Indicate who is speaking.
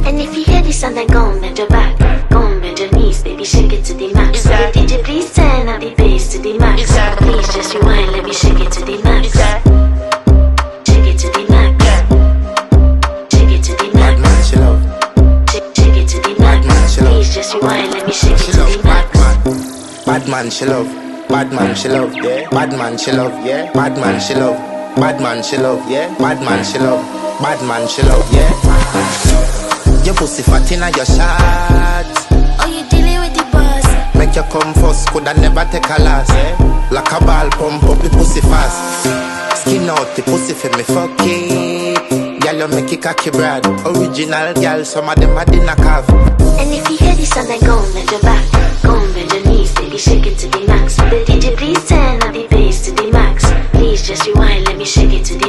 Speaker 1: And if you hear this sound, then go and bend your back. Go and bend your knees, baby, shake it to the max. Baby, DJ, please turn up the bass to the max. Please just rewind, let me shake it to the max. Shake it to the max. Shake it to the max.
Speaker 2: Bad man, she love.
Speaker 1: Shake it to the max. Please just rewind, let me shake it to the max.
Speaker 2: Bad man, she love. Bad man, she love, yeah. Bad man, she love, yeah. Bad man, she love. Bad man, she love, yeah. Bad man, she love. Bad man, she love, yeah. Your pussy fat inna your shot.
Speaker 1: Oh, you dealing with the boss?
Speaker 2: Make you come first, coulda never take a loss, eh? Like a ball, pump up the pussy fast. Skin out the pussy for me, fuck it. Girl, you make it cocky brad. Original girl, some of them a dinner calf.
Speaker 1: And if you hear this sound, then go and bend your back. Go and bend your knees, baby, shake it to the max. The DJ, please turn up the bass to the max. Please just rewind, let me shake it to the